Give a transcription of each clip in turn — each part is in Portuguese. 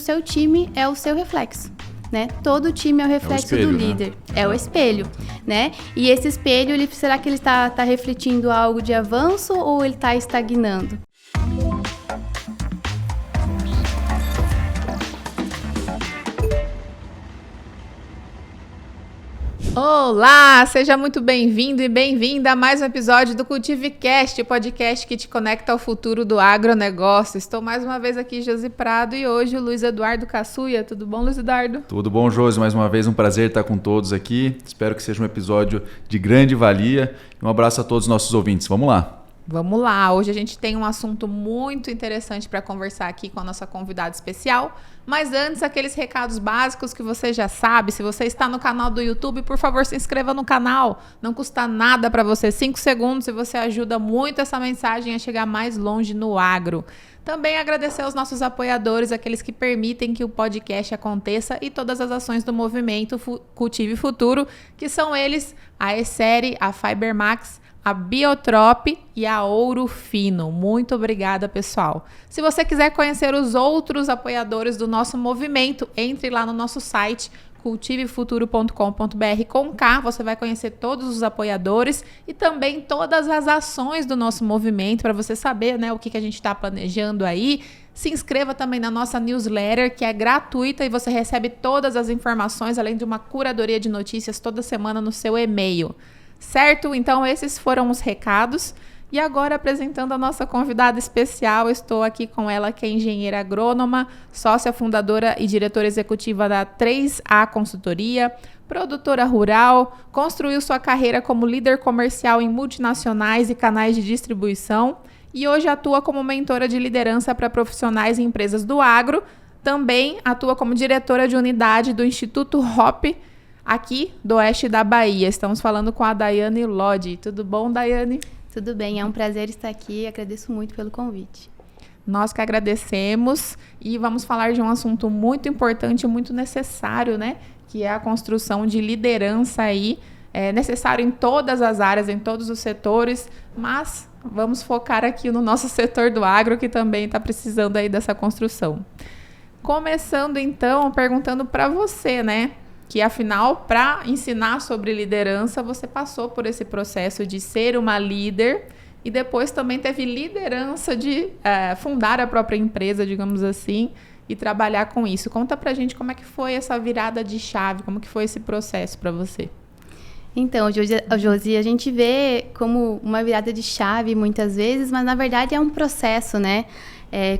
seu time é o seu reflexo, né? Todo time é o reflexo do líder, né? É o espelho, né? E esse espelho, será que ele está refletindo algo de avanço ou ele está estagnando? Olá, seja muito bem-vindo e bem-vinda a mais um episódio do CultiveCast, o podcast que te conecta ao futuro do agronegócio. Estou mais uma vez aqui, Josi Prado, e hoje o Luiz Eduardo Caçuia. Tudo bom, Luiz Eduardo? Tudo bom, Josi? Mais uma vez um prazer estar com todos aqui. Espero que seja um episódio de grande valia. Um abraço a todos os nossos ouvintes. Vamos lá. Vamos lá, hoje a gente tem um assunto muito interessante para conversar aqui com a nossa convidada especial, mas antes, aqueles recados básicos que você já sabe. Se você está no canal do YouTube, por favor, se inscreva no canal, não custa nada para você, 5 segundos, e você ajuda muito essa mensagem a chegar mais longe no agro. Também agradecer aos nossos apoiadores, aqueles que permitem que o podcast aconteça, e todas as ações do movimento Cultive Futuro, que são eles, a Essere, a Fibermax, a Biotrop e a Ouro Fino. Muito obrigada, pessoal. Se você quiser conhecer os outros apoiadores do nosso movimento, entre lá no nosso site cultivefuturo.com.br com K. Você vai conhecer todos os apoiadores e também todas as ações do nosso movimento, para você saber, né, o que a gente está planejando aí. Se inscreva também na nossa newsletter, que é gratuita, e você recebe todas as informações, além de uma curadoria de notícias toda semana no seu e-mail. Certo? Então esses foram os recados. E agora, apresentando a nossa convidada especial, estou aqui com ela, que é engenheira agrônoma, sócia fundadora e diretora executiva da 3A Consultoria, produtora rural, construiu sua carreira como líder comercial em multinacionais e canais de distribuição, e hoje atua como mentora de liderança para profissionais e empresas do agro. Também atua como diretora de unidade do Instituto Hop, aqui do oeste da Bahia. Estamos falando com a Daiane Lodi. Tudo bom, Daiane? Tudo bem, é um prazer estar aqui. Agradeço muito pelo convite. Nós que agradecemos, e vamos falar de um assunto muito importante, muito necessário, né? Que é a construção de liderança aí. É necessário em todas as áreas, em todos os setores, mas vamos focar aqui no nosso setor do agro, que também está precisando aí dessa construção. Começando então, perguntando para você, né? Que afinal, para ensinar sobre liderança, você passou por esse processo de ser uma líder e depois também teve liderança de fundar a própria empresa, digamos assim, e trabalhar com isso. Conta pra gente como é que foi essa virada de chave, como que foi esse processo para você. Então, Josi, a gente vê como uma virada de chave muitas vezes, mas na verdade é um processo, né?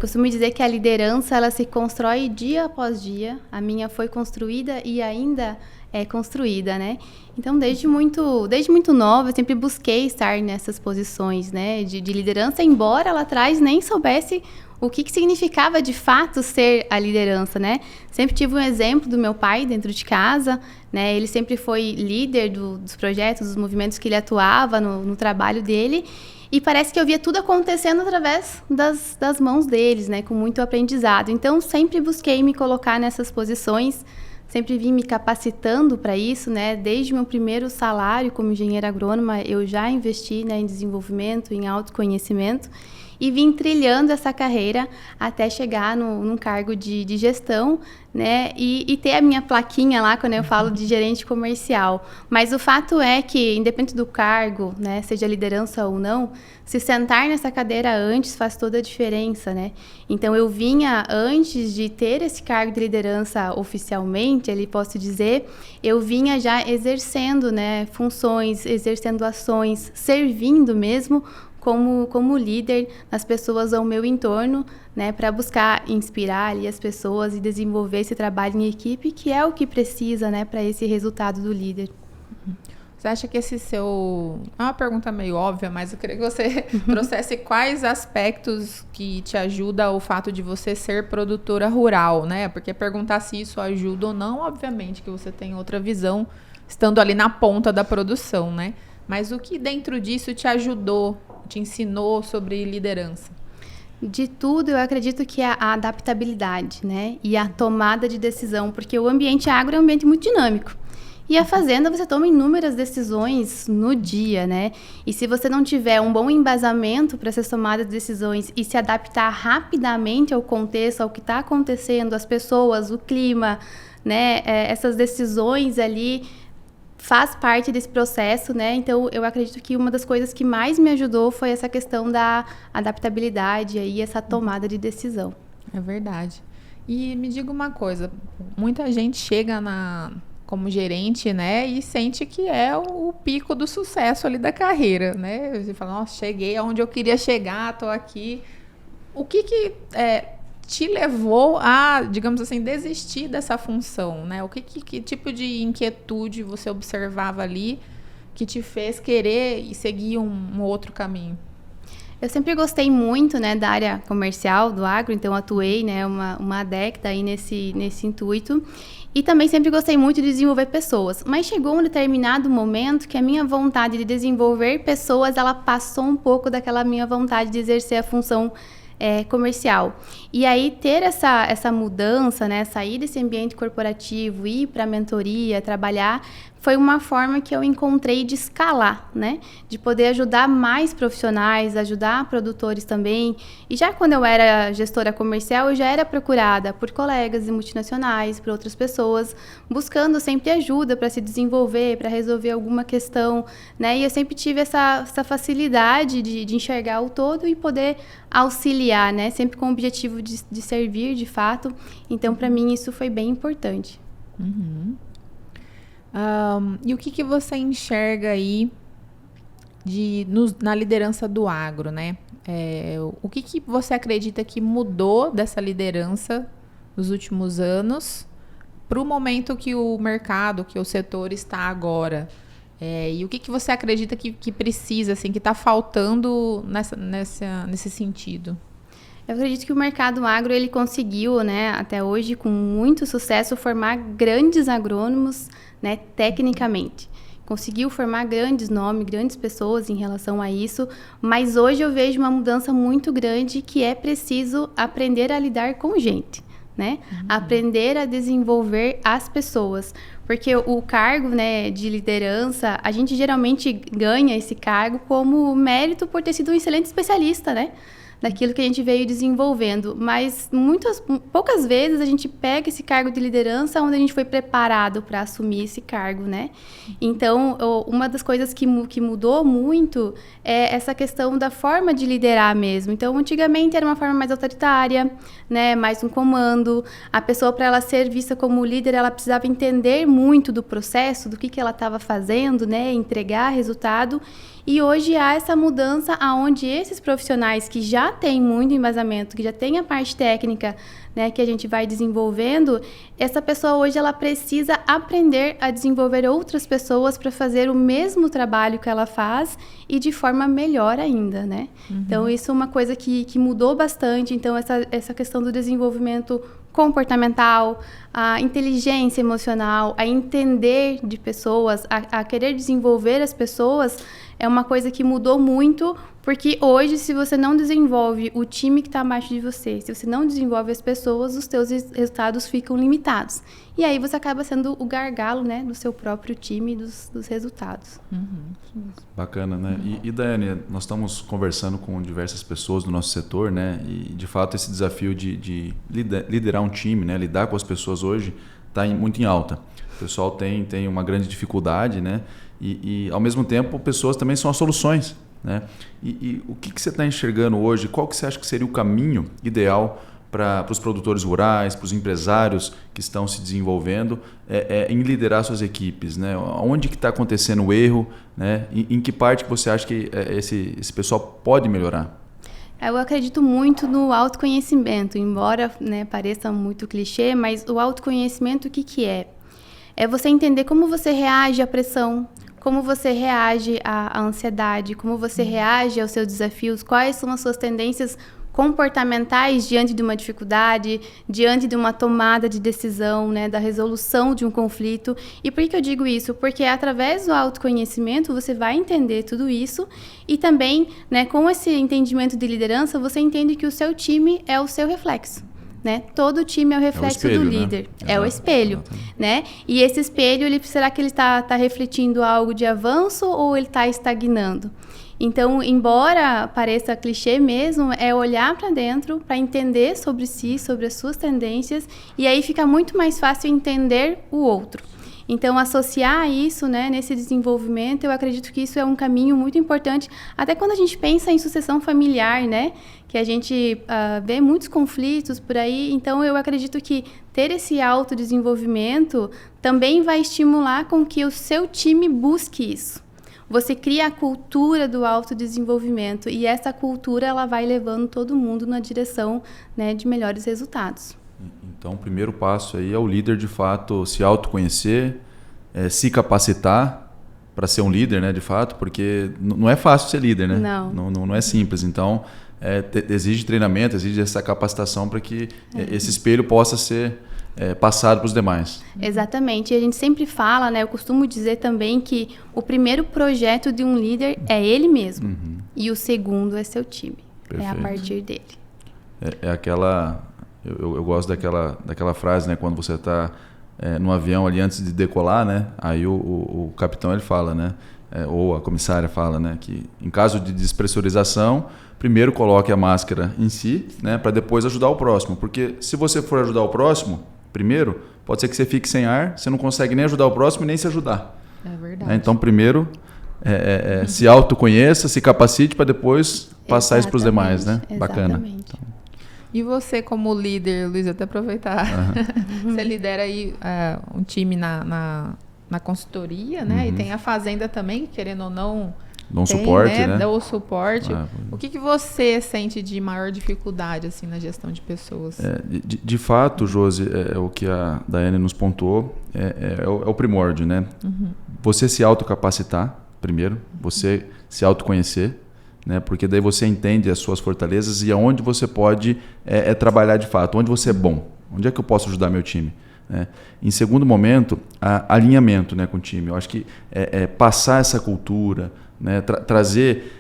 Costumo dizer que a liderança, ela se constrói dia após dia. A minha foi construída e ainda é construída, né? Então, desde muito nova, eu sempre busquei estar nessas posições, né, de liderança, embora lá atrás nem soubesse o que significava de fato ser a liderança, né? Sempre tive um exemplo do meu pai dentro de casa, né? Ele sempre foi líder dos projetos, dos movimentos que ele atuava no trabalho dele. E parece que eu via tudo acontecendo através das mãos deles, né? Com muito aprendizado. Então, sempre busquei me colocar nessas posições, sempre vim me capacitando para isso, né? Desde meu primeiro salário como engenheira agrônoma, eu já investi, né, em desenvolvimento, em autoconhecimento, e vim trilhando essa carreira até chegar num cargo de gestão, né, e ter a minha plaquinha lá quando eu falo de gerente comercial. Mas o fato é que, independente do cargo, né, seja liderança ou não, se sentar nessa cadeira antes faz toda a diferença, né? Então, eu vinha, antes de ter esse cargo de liderança oficialmente, ali posso dizer, eu vinha já exercendo, né, funções, exercendo ações, servindo mesmo como líder nas pessoas ao meu entorno, né, para buscar inspirar ali as pessoas e desenvolver esse trabalho em equipe, que é o que precisa, né, para esse resultado do líder. Você acha que esse seu... É uma pergunta meio óbvia, mas eu queria que você trouxesse quais aspectos que te ajuda o fato de você ser produtora rural, né? Porque perguntar se isso ajuda ou não, obviamente que você tem outra visão, estando ali na ponta da produção, né? Mas o que dentro disso te ajudou, te ensinou sobre liderança? De tudo, eu acredito que é a adaptabilidade, né? E a tomada de decisão, porque o ambiente agro é um ambiente muito dinâmico. E a fazenda, você toma inúmeras decisões no dia, né? E se você não tiver um bom embasamento para essas tomadas de decisões e se adaptar rapidamente ao contexto, ao que está acontecendo, as pessoas, o clima, né? Essas decisões ali faz parte desse processo, né? Então, eu acredito que uma das coisas que mais me ajudou foi essa questão da adaptabilidade e essa tomada de decisão. É verdade. E me diga uma coisa, muita gente chega como gerente, né, e sente que é o pico do sucesso ali da carreira, né? Você fala, nossa, cheguei aonde eu queria chegar, tô aqui. O que te levou a, digamos assim, desistir dessa função, né? Que tipo de inquietude você observava ali que te fez querer e seguir um outro caminho? Eu sempre gostei muito, né, da área comercial, do agro, então atuei, né, uma década aí nesse intuito. E também sempre gostei muito de desenvolver pessoas. Mas chegou um determinado momento que a minha vontade de desenvolver pessoas, ela passou um pouco daquela minha vontade de exercer a função comercial. E aí ter essa mudança, né, sair desse ambiente corporativo, ir para a mentoria, trabalhar, foi uma forma que eu encontrei de escalar, né, de poder ajudar mais profissionais, ajudar produtores também. E já quando eu era gestora comercial, eu já era procurada por colegas de multinacionais, por outras pessoas, buscando sempre ajuda para se desenvolver, para resolver alguma questão, né, e eu sempre tive essa facilidade de enxergar o todo e poder auxiliar, né, sempre com o objetivo de servir de fato. Então, para mim, isso foi bem importante. Uhum. E o que você enxerga aí na liderança do agro, né? O que você acredita que mudou dessa liderança nos últimos anos para o momento que o mercado, que o setor está agora? E o que você acredita que precisa, assim, que está faltando nesse sentido? Eu acredito que o mercado agro, ele conseguiu, né, até hoje, com muito sucesso, formar grandes agrônomos, né, tecnicamente. Conseguiu formar grandes nomes, grandes pessoas em relação a isso, mas hoje eu vejo uma mudança muito grande que é preciso aprender a lidar com gente, né? Aprender a desenvolver as pessoas. Porque o cargo, né, de liderança, a gente geralmente ganha esse cargo como mérito por ter sido um excelente especialista, né? Daquilo que a gente veio desenvolvendo, mas poucas vezes a gente pega esse cargo de liderança onde a gente foi preparado para assumir esse cargo, né? Então, uma das coisas que mudou muito é essa questão da forma de liderar mesmo. Então, antigamente era uma forma mais autoritária, né? Mais um comando. A pessoa, para ela ser vista como líder, ela precisava entender muito do processo, do que ela estava fazendo, né? Entregar resultado. E hoje há essa mudança onde esses profissionais que já têm muito embasamento, que já têm a parte técnica, né, que a gente vai desenvolvendo, essa pessoa hoje ela precisa aprender a desenvolver outras pessoas para fazer o mesmo trabalho que ela faz e de forma melhor ainda, né? Então, isso é uma coisa que mudou bastante. Então, essa questão do desenvolvimento comportamental, a inteligência emocional, a entender de pessoas, a querer desenvolver as pessoas, é uma coisa que mudou muito, porque hoje, se você não desenvolve o time que está abaixo de você, se você não desenvolve as pessoas, os teus resultados ficam limitados. E aí você acaba sendo o gargalo, né, do seu próprio time e dos resultados. Bacana, né? E Daiane, nós estamos conversando com diversas pessoas do nosso setor, né? E de fato esse desafio de liderar um time, né? Lidar com as pessoas hoje está muito em alta. O pessoal tem uma grande dificuldade, né? E ao mesmo tempo pessoas também são as soluções, né? E o que você está enxergando hoje? Qual que você acha que seria o caminho ideal para os produtores rurais, para os empresários que estão se desenvolvendo em liderar suas equipes, né? Onde que está acontecendo o erro, né? Em que parte que você acha que esse pessoal pode melhorar? Eu acredito muito no autoconhecimento, embora, né, pareça muito clichê, mas o autoconhecimento, o que é? É você entender como você reage à pressão, como você reage à ansiedade, como você reage aos seus desafios, quais são as suas tendências comportamentais diante de uma dificuldade, diante de uma tomada de decisão, né, da resolução de um conflito. E por que eu digo isso? Porque através do autoconhecimento você vai entender tudo isso e também, né, com esse entendimento de liderança, você entende que o seu time é o seu reflexo. né? Todo time é o reflexo espelho, do né? líder. É Exato, o espelho, exatamente. né? E esse espelho, será que ele está refletindo algo de avanço ou ele está estagnando? Então, embora pareça clichê mesmo, é olhar para dentro, para entender sobre si, sobre as suas tendências, e aí fica muito mais fácil entender o outro. Então, associar isso, né, nesse desenvolvimento, eu acredito que isso é um caminho muito importante, até quando a gente pensa em sucessão familiar, né, que a gente vê muitos conflitos por aí. Então, eu acredito que ter esse autodesenvolvimento também vai estimular com que o seu time busque isso. Você cria a cultura do autodesenvolvimento e essa cultura ela vai levando todo mundo na direção, né, de melhores resultados. Então, o primeiro passo aí é o líder, de fato, se autoconhecer, se capacitar para ser um líder, né, de fato, porque não é fácil ser líder, né? Não é simples. Então, exige treinamento, exige essa capacitação para que esse espelho possa ser passado para os demais. Exatamente. E a gente sempre fala, né? Eu costumo dizer também que o primeiro projeto de um líder é ele mesmo. E o segundo é seu time. Perfeito. É a partir dele. É aquela... Eu gosto daquela frase, né? Quando você está no avião ali antes de decolar, né? Aí o capitão ele fala, né? Ou a comissária fala, né? Que em caso de despressurização, primeiro coloque a máscara em si, né? Para depois ajudar o próximo. Porque se você for ajudar o próximo, primeiro, pode ser que você fique sem ar, você não consegue nem ajudar o próximo e nem se ajudar. É verdade. Então, primeiro, se autoconheça, se capacite para depois passar isso para os demais, né? Bacana. Então. E você, como líder, Luiz, até aproveitar, você lidera aí um time na consultoria, né? E tem a Fazenda também, querendo ou não... Dá um suporte, né? Dá o suporte. O que você sente de maior dificuldade assim, na gestão de pessoas? De fato, Josi, o que a Daiane nos pontuou é o primórdio, né? Você se autocapacitar, primeiro. Você se autoconhecer, né? Porque daí você entende as suas fortalezas e aonde você pode trabalhar de fato. Onde você é bom. Onde é que eu posso ajudar meu time? Em segundo momento, alinhamento, né, com o time. Eu acho que passar essa cultura... né? Trazer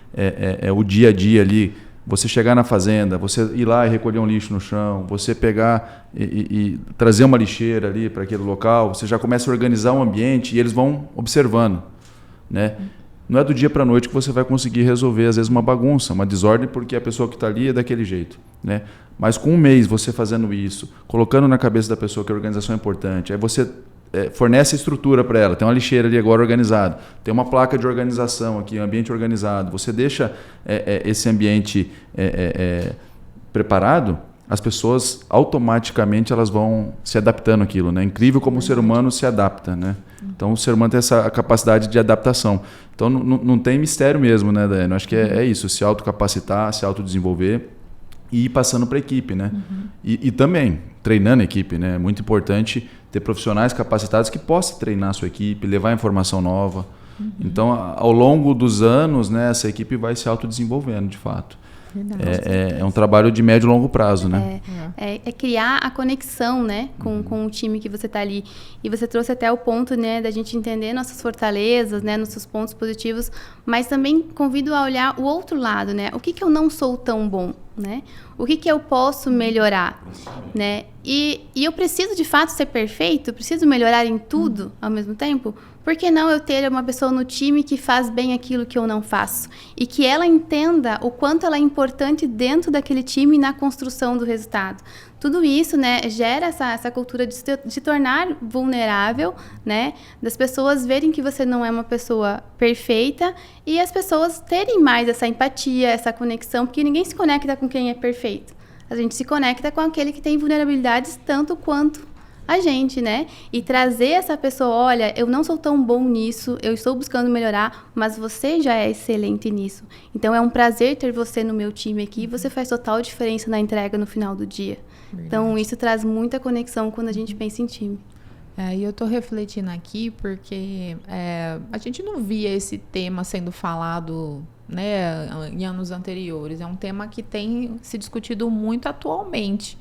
o dia a dia ali, você chegar na fazenda, você ir lá e recolher um lixo no chão, você pegar e trazer uma lixeira ali para aquele local, você já começa a organizar um ambiente e eles vão observando, né? Não é do dia para a noite que você vai conseguir resolver, às vezes, uma bagunça, uma desordem, porque a pessoa que está ali é daquele jeito, né? Mas com um mês você fazendo isso, colocando na cabeça da pessoa que a organização é importante, aí você fornece estrutura para ela, tem uma lixeira ali agora organizada, tem uma placa de organização aqui, um ambiente organizado, você deixa esse ambiente preparado, as pessoas automaticamente elas vão se adaptando àquilo, né? Incrível como o ser humano se adapta, né? Então o ser humano tem essa capacidade de adaptação. Então não tem mistério mesmo, né, Daiane? Eu acho que é isso, se autocapacitar, se autodesenvolver e ir passando para a equipe, né? E também treinando a equipe, né? É muito importante ter profissionais capacitados que possam treinar a sua equipe, levar informação nova. Então, ao longo dos anos, né, essa equipe vai se autodesenvolvendo, de fato. É um trabalho de médio e longo prazo, né? É criar a conexão, né, com o time que você está ali. E você trouxe até o ponto, né, da gente entender nossas fortalezas, né, nossos pontos positivos, mas também convido a olhar o outro lado, né? O que eu não sou tão bom, né? O que eu posso melhorar, né? E eu preciso, de fato, ser perfeito? Preciso melhorar em tudo ao mesmo tempo? Por que não eu ter uma pessoa no time que faz bem aquilo que eu não faço? E que ela entenda o quanto ela é importante dentro daquele time na construção do resultado. Tudo isso, né, gera essa cultura de se tornar vulnerável, né? Das pessoas verem que você não é uma pessoa perfeita e as pessoas terem mais essa empatia, essa conexão, porque ninguém se conecta com quem é perfeito. A gente se conecta com aquele que tem vulnerabilidades tanto quanto a gente, né? E trazer essa pessoa, olha, eu não sou tão bom nisso, eu estou buscando melhorar, mas você já é excelente nisso. Então, é um prazer ter você no meu time aqui, você faz total diferença na entrega no final do dia. Verdade. Então, isso traz muita conexão quando a gente pensa em time. E eu estou refletindo aqui porque a gente não via esse tema sendo falado, né, em anos anteriores. É um tema que tem se discutido muito atualmente.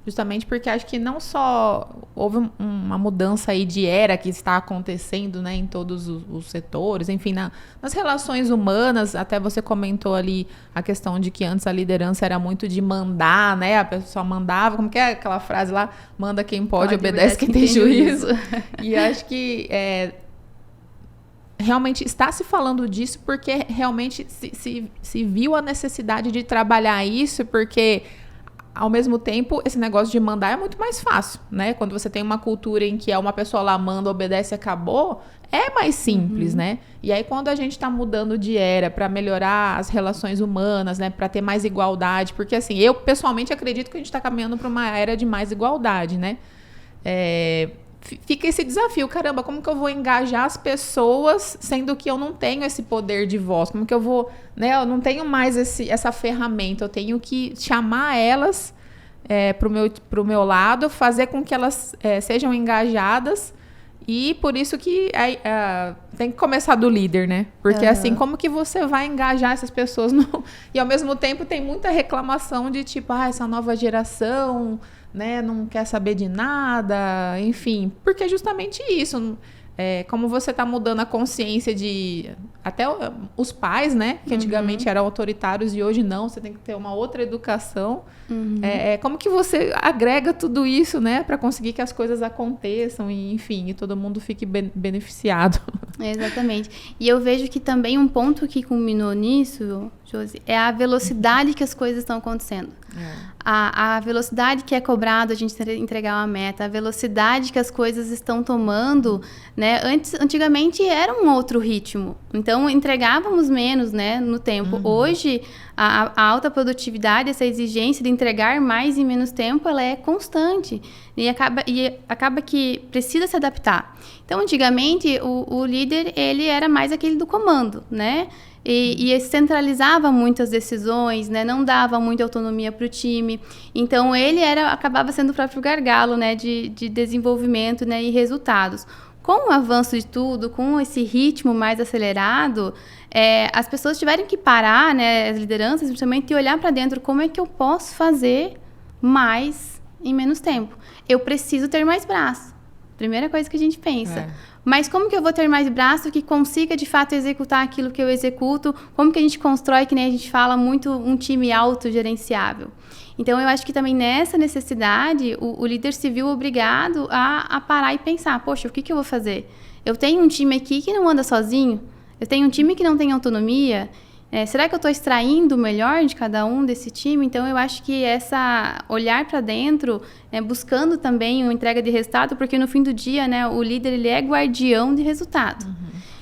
Justamente porque acho que não só houve uma mudança aí de era que está acontecendo, né, em todos os setores, enfim, nas relações humanas. Até você comentou ali a questão de que antes a liderança era muito de mandar, né, a pessoa mandava, como que é aquela frase lá, manda quem pode, obedece quem tem juízo. E acho que realmente está se falando disso porque realmente se viu a necessidade de trabalhar isso, porque ao mesmo tempo, esse negócio de mandar é muito mais fácil, né? Quando você tem uma cultura em que uma pessoa lá manda, obedece e acabou, é mais simples, né? E aí, quando a gente está mudando de era para melhorar as relações humanas, né? Para ter mais igualdade, porque assim, eu pessoalmente acredito que a gente está caminhando para uma era de mais igualdade, né? Fica esse desafio, caramba, como que eu vou engajar as pessoas, sendo que eu não tenho esse poder de voz? Como que eu vou, né? Eu não tenho mais essa ferramenta, eu tenho que chamar elas pro meu lado, fazer com que elas sejam engajadas, e por isso que tem que começar do líder, né? Porque assim, como que você vai engajar essas pessoas? E ao mesmo tempo tem muita reclamação de tipo, essa nova geração, né, não quer saber de nada, enfim, porque é justamente isso. Como você está mudando a consciência de até os pais, né, que antigamente eram autoritários e hoje não, você tem que ter uma outra educação. Como que você agrega tudo isso, né, para conseguir que as coisas aconteçam e, enfim, e todo mundo fique beneficiado. Exatamente. E eu vejo que também um ponto que culminou nisso, Josi, é a velocidade que as coisas estão acontecendo. A velocidade que é cobrado a gente entregar uma meta, a velocidade que as coisas estão tomando, né? Antigamente era um outro ritmo, então entregávamos menos, né, no tempo. Hoje, a alta produtividade, essa exigência de entregar mais em menos tempo, ela é constante e acaba que precisa se adaptar. Então, antigamente, o líder, ele era mais aquele do comando, né? E centralizava muitas decisões, né? Não dava muita autonomia para o time. Então, ele acabava sendo o próprio gargalo, né? De desenvolvimento, né? E resultados. Com o avanço de tudo, com esse ritmo mais acelerado, as pessoas tiveram que parar, né? As lideranças, principalmente, e olhar para dentro. Como é que eu posso fazer mais em menos tempo? Eu preciso ter mais braço. Primeira coisa que a gente pensa. Mas como que eu vou ter mais braço que consiga, de fato, executar aquilo que eu executo? Como que a gente constrói, que nem a gente fala muito, um time autogerenciável? Então, eu acho que também nessa necessidade, o líder se viu obrigado a parar e pensar, poxa, o que eu vou fazer? Eu tenho um time aqui que não anda sozinho? Eu tenho um time que não tem autonomia? Será que eu estou extraindo o melhor de cada um desse time? Então, eu acho que essa olhar para dentro, buscando também uma entrega de resultado, porque no fim do dia, né, o líder ele é guardião de resultado.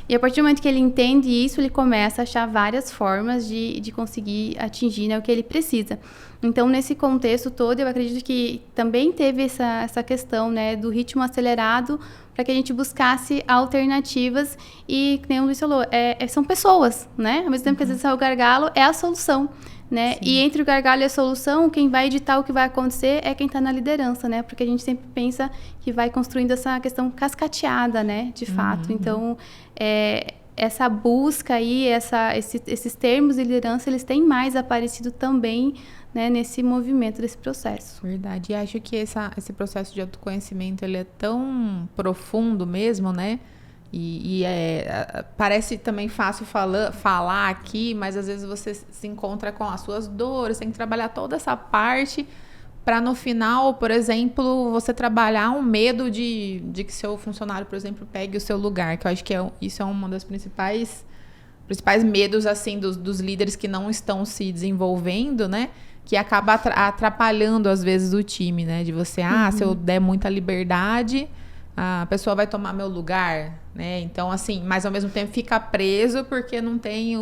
E a partir do momento que ele entende isso, ele começa a achar várias formas de conseguir atingir, né, o que ele precisa. Então, nesse contexto todo, eu acredito que também teve essa questão, né, do ritmo acelerado, para que a gente buscasse alternativas e, como o Luiz falou, são pessoas, né? Ao mesmo tempo que às vezes o gargalo é a solução, né? Sim. E entre o gargalo e a solução, quem vai editar o que vai acontecer é quem está na liderança, né? Porque a gente sempre pensa que vai construindo essa questão cascateada, né? De fato. Então, essa busca aí, esses termos de liderança, eles têm mais aparecido também, né, nesse movimento, desse processo. Verdade. E acho que esse processo de autoconhecimento, ele é tão profundo mesmo, né? Parece também fácil falar aqui, mas às vezes você se encontra com as suas dores, tem que trabalhar toda essa parte para no final, por exemplo, você trabalhar um medo de que seu funcionário, por exemplo, pegue o seu lugar, que eu acho que isso é uma das principais medos, assim, dos líderes que não estão se desenvolvendo, né? Que acaba atrapalhando, às vezes, o time, né? De você, se eu der muita liberdade, a pessoa vai tomar meu lugar, né? Então, assim, mas ao mesmo tempo fica preso porque não tem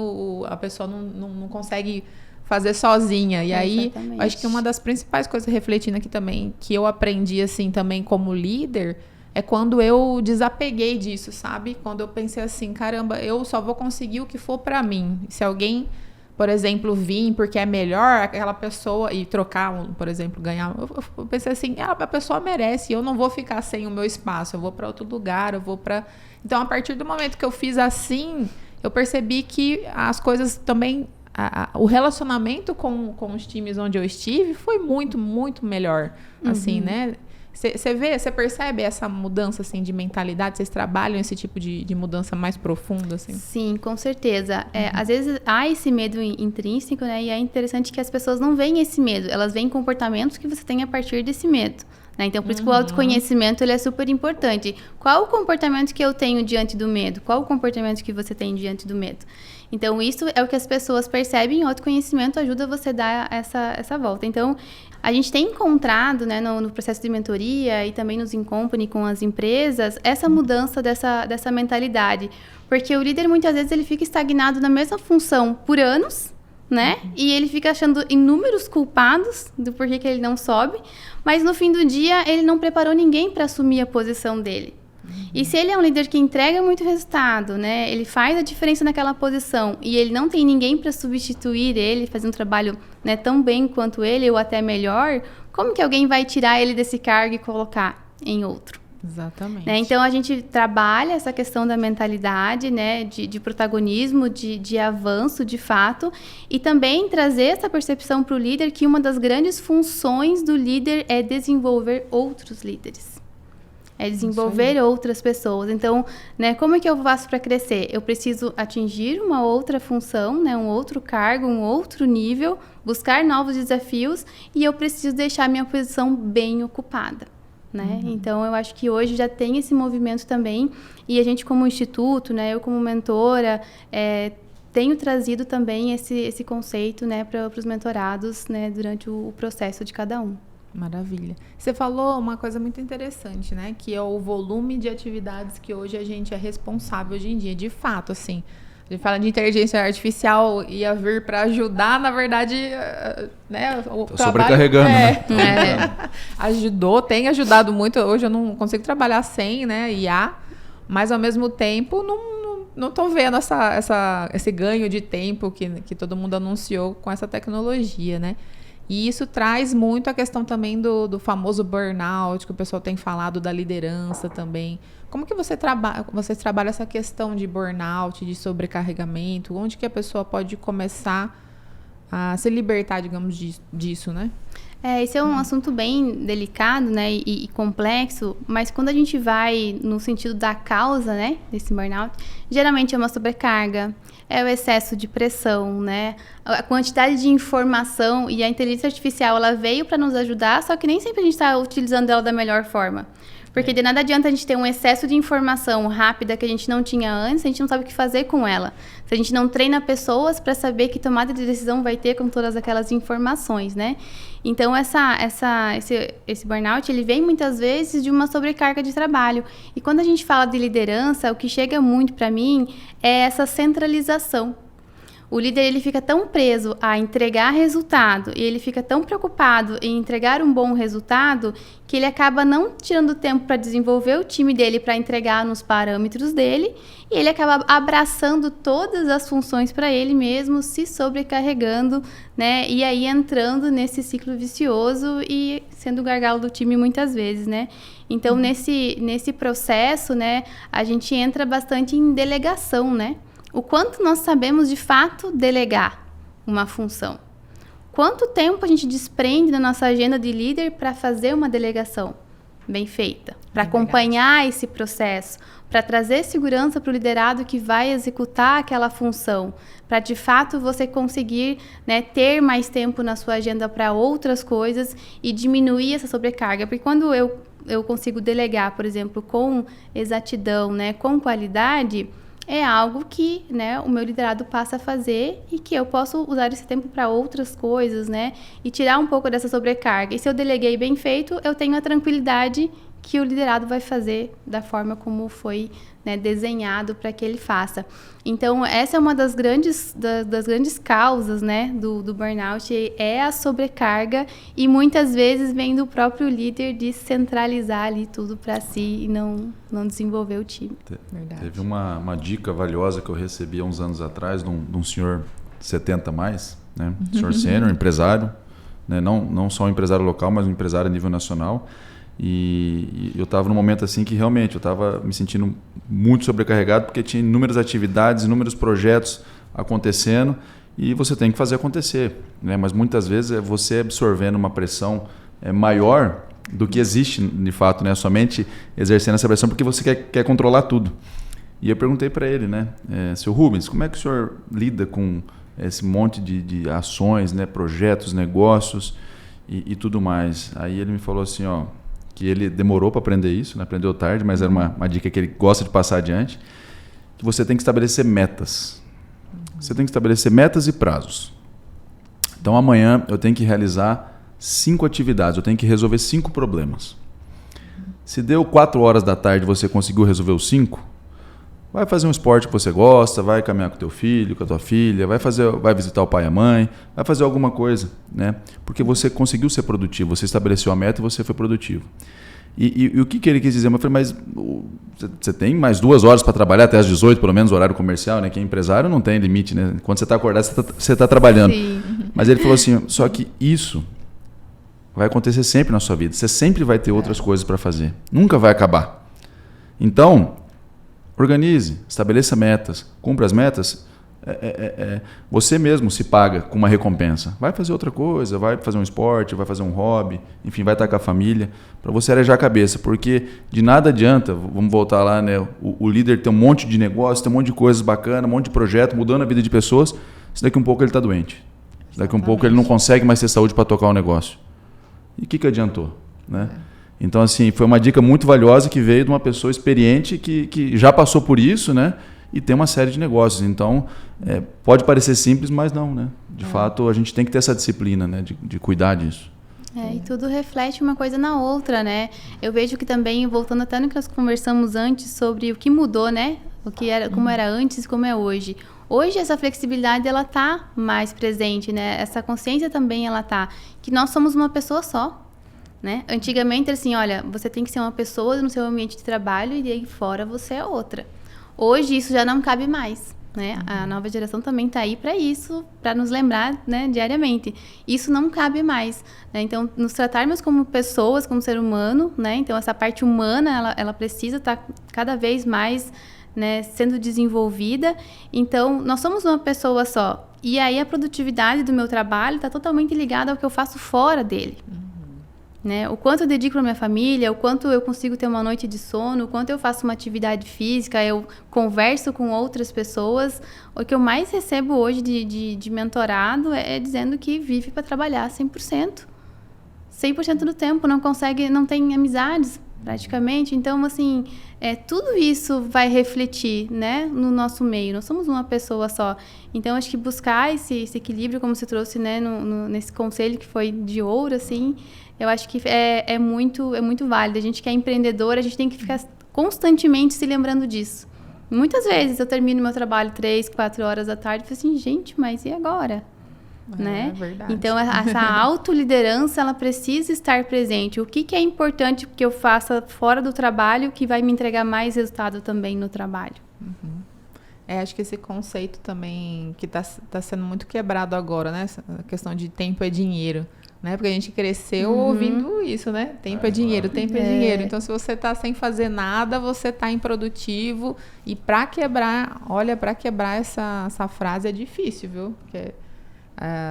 a pessoa não consegue fazer sozinha. E aí, acho que uma das principais coisas, refletindo aqui também, que eu aprendi, assim, também como líder, é quando eu desapeguei disso, sabe? Quando eu pensei assim, caramba, eu só vou conseguir o que for pra mim. Se alguém, por exemplo, vir porque é melhor aquela pessoa e trocar, por exemplo, ganhar, eu pensei assim, a pessoa merece, eu não vou ficar sem o meu espaço, eu vou para outro lugar, eu vou para... Então, a partir do momento que eu fiz assim, eu percebi que as coisas também o relacionamento com os times onde eu estive foi muito, muito melhor, assim, né? Você percebe essa mudança, assim, de mentalidade? Vocês trabalham esse tipo de mudança mais profunda, assim? Sim, com certeza. Às vezes há esse medo intrínseco, né? E é interessante que as pessoas não veem esse medo. Elas veem comportamentos que você tem a partir desse medo, né? Então, por isso que o autoconhecimento ele é super importante. Qual o comportamento que eu tenho diante do medo? Qual o comportamento que você tem diante do medo? Então, isso é o que as pessoas percebem. O autoconhecimento ajuda você a dar essa volta. Então, a gente tem encontrado, né, no processo de mentoria e também nos in-company com as empresas, essa mudança dessa mentalidade. Porque o líder, muitas vezes, ele fica estagnado na mesma função por anos, né? E ele fica achando inúmeros culpados do porquê que ele não sobe. Mas, no fim do dia, ele não preparou ninguém para assumir a posição dele. E se ele é um líder que entrega muito resultado, né? Ele faz a diferença naquela posição e ele não tem ninguém para substituir ele, fazer um trabalho, né, tão bem quanto ele ou até melhor, como que alguém vai tirar ele desse cargo e colocar em outro? Exatamente. Né? Então, a gente trabalha essa questão da mentalidade, né, de protagonismo, de avanço, de fato, e também trazer essa percepção para o líder que uma das grandes funções do líder é desenvolver outros líderes. É desenvolver outras pessoas. Então, né, como é que eu faço para crescer? Eu preciso atingir uma outra função, né, um outro cargo, um outro nível, buscar novos desafios e eu preciso deixar minha posição bem ocupada. Né? Então, eu acho que hoje já tem esse movimento também e a gente como instituto, né, eu como mentora, tenho trazido também esse conceito, né, para os mentorados, né, durante o processo de cada um. Maravilha. Você falou uma coisa muito interessante, né? Que é o volume de atividades que hoje a gente é responsável hoje em dia. De fato, assim, a gente fala de inteligência artificial ia vir para ajudar, na verdade, né? O trabalho, sobrecarregando, né? Tem ajudado muito. Hoje eu não consigo trabalhar sem, né, IA, mas ao mesmo tempo não estou vendo esse ganho de tempo que todo mundo anunciou com essa tecnologia, né? E isso traz muito a questão também do famoso burnout, que o pessoal tem falado, da liderança também. Como que vocês trabalham essa questão de burnout, de sobrecarregamento? Onde que a pessoa pode começar a se libertar, digamos, disso, né? Esse é um assunto bem delicado, né, e complexo, mas quando a gente vai no sentido da causa, né, desse burnout, geralmente é uma sobrecarga, é o excesso de pressão, né, a quantidade de informação e a inteligência artificial, ela veio para nos ajudar, só que nem sempre a gente está utilizando ela da melhor forma. Porque de nada adianta a gente ter um excesso de informação rápida que a gente não tinha antes, a gente não sabe o que fazer com ela. Se a gente não treina pessoas para saber que tomada de decisão vai ter com todas aquelas informações, né? Então, esse burnout, ele vem muitas vezes de uma sobrecarga de trabalho. E quando a gente fala de liderança, o que chega muito para mim é essa centralização. O líder, ele fica tão preso a entregar resultado e ele fica tão preocupado em entregar um bom resultado que ele acaba não tirando tempo para desenvolver o time dele para entregar nos parâmetros dele e ele acaba abraçando todas as funções para ele mesmo, se sobrecarregando, né? E aí entrando nesse ciclo vicioso e sendo o gargalo do time muitas vezes, né? Então, nesse processo, né, a gente entra bastante em delegação, né? O quanto nós sabemos, de fato, delegar uma função. Quanto tempo a gente desprende da nossa agenda de líder para fazer uma delegação bem feita? Para acompanhar esse processo, para trazer segurança para o liderado que vai executar aquela função, para, de fato, você conseguir, né, ter mais tempo na sua agenda para outras coisas e diminuir essa sobrecarga. Porque quando eu consigo delegar, por exemplo, com exatidão, né, com qualidade, é algo que, né, o meu liderado passa a fazer e que eu posso usar esse tempo para outras coisas, né? E tirar um pouco dessa sobrecarga. E se eu deleguei bem feito, eu tenho a tranquilidade que o liderado vai fazer da forma como foi, né, desenhado para que ele faça. Então, essa é uma das grandes causas, né, do burnout, é a sobrecarga e muitas vezes vem do próprio líder de centralizar ali tudo para si e não desenvolver o time. Teve uma dica valiosa que eu recebi há uns anos atrás de um senhor 70 mais, né, senhor sênior, empresário, né, não só um empresário local, mas um empresário a nível nacional. E eu estava num momento assim que realmente eu estava me sentindo muito sobrecarregado porque tinha inúmeras atividades, inúmeros projetos acontecendo e você tem que fazer acontecer, né? Mas muitas vezes é você absorvendo uma pressão maior do que existe de fato, né? Somente exercendo essa pressão porque você quer controlar tudo. E eu perguntei para ele, né? Seu Rubens, como é que o senhor lida com esse monte de ações, né? Projetos, negócios e tudo mais? Aí ele me falou assim, ó, que ele demorou para aprender isso, né? Aprendeu tarde, mas era uma dica que ele gosta de passar adiante, que você tem que estabelecer metas. Você tem que estabelecer metas e prazos. Então amanhã eu tenho que realizar 5 atividades, eu tenho que resolver 5 problemas. Se deu 4 horas da tarde e você conseguiu resolver os 5, vai fazer um esporte que você gosta, vai caminhar com teu filho, com a tua filha, vai visitar o pai e a mãe, vai fazer alguma coisa, né? Porque você conseguiu ser produtivo, você estabeleceu a meta e você foi produtivo. E o que ele quis dizer? Eu falei, mas você tem mais 2 horas para trabalhar até às 18, pelo menos, horário comercial, né? Quem é empresário não tem limite, né? Quando você está acordado, você está trabalhando. Sim. Mas ele falou assim, só que isso vai acontecer sempre na sua vida. Você sempre vai ter outras coisas para fazer. Nunca vai acabar. Então, organize, estabeleça metas, cumpra as metas. Você mesmo se paga com uma recompensa. Vai fazer outra coisa, vai fazer um esporte, vai fazer um hobby, enfim, vai estar com a família, para você arejar a cabeça, porque de nada adianta, vamos voltar lá, né? O líder tem um monte de negócio, tem um monte de coisas bacanas, um monte de projeto, mudando a vida de pessoas, se daqui um pouco ele está doente. Se daqui um pouco ele não consegue mais ter saúde para tocar o negócio. E o que adiantou, né? Então, assim, foi uma dica muito valiosa que veio de uma pessoa experiente que já passou por isso, né? E tem uma série de negócios. Então, pode parecer simples, mas não, né? De fato, a gente tem que ter essa disciplina, né? De cuidar disso. E tudo reflete uma coisa na outra, né? Eu vejo que também, voltando até no que nós conversamos antes sobre o que mudou, né? Como era antes e como é hoje. Hoje essa flexibilidade ela tá mais presente, né? Essa consciência também ela tá, que nós somos uma pessoa só, né? Antigamente assim, olha, você tem que ser uma pessoa no seu ambiente de trabalho e aí fora você é outra. Hoje isso já não cabe mais, né? A nova geração também tá aí para isso, para nos lembrar, né, diariamente. Isso não cabe mais, né? Então, nos tratarmos como pessoas, como ser humano, né? Então, essa parte humana, ela precisa estar cada vez mais, né, sendo desenvolvida. Então, nós somos uma pessoa só. E aí, a produtividade do meu trabalho está totalmente ligada ao que eu faço fora dele. Né? O quanto eu dedico para minha família, o quanto eu consigo ter uma noite de sono, o quanto eu faço uma atividade física, eu converso com outras pessoas. O que eu mais recebo hoje de mentorado é dizendo que vive para trabalhar 100%. 100% do tempo, não tem amizades praticamente. Então, assim, tudo isso vai refletir, né, no nosso meio. Nós somos uma pessoa só. Então, acho que buscar esse equilíbrio, como você trouxe, né, nesse conselho que foi de ouro, assim, eu acho que é muito válido. A gente que é empreendedor, a gente tem que ficar constantemente se lembrando disso. Muitas vezes eu termino meu trabalho 3, 4 horas da tarde e falo assim, gente, mas e agora? Né? Verdade. Então, essa autoliderança, ela precisa estar presente. O que é importante que eu faça fora do trabalho que vai me entregar mais resultado também no trabalho? Acho que esse conceito também que tá sendo muito quebrado agora, né? A questão de tempo é dinheiro, né? Porque a gente cresceu ouvindo isso, né? Tempo é dinheiro, tempo é dinheiro. Então, se você tá sem fazer nada, você tá improdutivo. E para quebrar essa frase é difícil, viu? Porque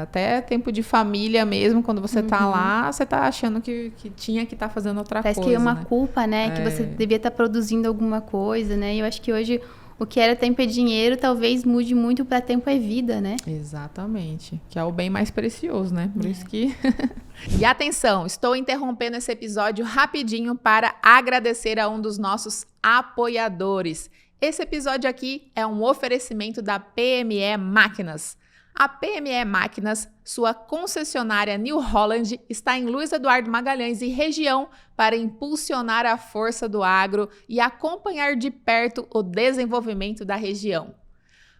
até tempo de família mesmo, quando você tá lá, você tá achando que tinha que estar fazendo outra coisa. Parece que é uma culpa, né? Que você devia estar produzindo alguma coisa, né? E eu acho que hoje o que era tempo é dinheiro talvez mude muito para tempo é vida, né? Exatamente. Que é o bem mais precioso, né? Por isso que... E atenção, estou interrompendo esse episódio rapidinho para agradecer a um dos nossos apoiadores. Esse episódio aqui é um oferecimento da PME Máquinas. A PME Máquinas, sua concessionária New Holland, está em Luiz Eduardo Magalhães e região para impulsionar a força do agro e acompanhar de perto o desenvolvimento da região.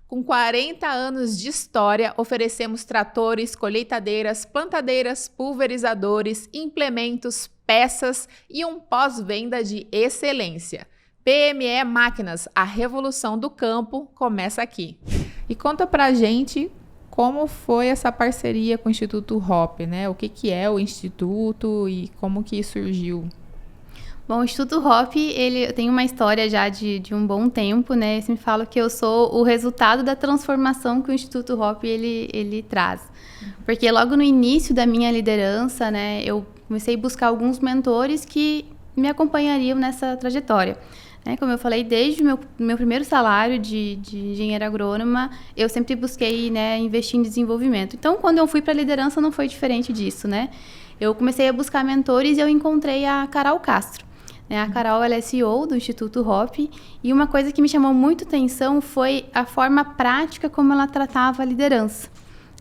Com 40 anos de história, oferecemos tratores, colheitadeiras, plantadeiras, pulverizadores, implementos, peças e um pós-venda de excelência. PME Máquinas, a revolução do campo começa aqui. E conta pra gente como foi essa parceria com o Instituto Hop, né? O que é o Instituto e como que surgiu? Bom, o Instituto Hop, ele tem uma história já de um bom tempo, né? Eu sempre falo que eu sou o resultado da transformação que o Instituto Hop, ele traz. Porque logo no início da minha liderança, né, eu comecei a buscar alguns mentores que me acompanhariam nessa trajetória. Né? Como eu falei, desde o meu primeiro salário de engenheira agrônoma, eu sempre busquei, né, investir em desenvolvimento. Então, quando eu fui para a liderança, não foi diferente disso, né? Eu comecei a buscar mentores e eu encontrei a Carol Castro. A Carol, ela é CEO do Instituto Hop, e uma coisa que me chamou muito atenção foi a forma prática como ela tratava a liderança,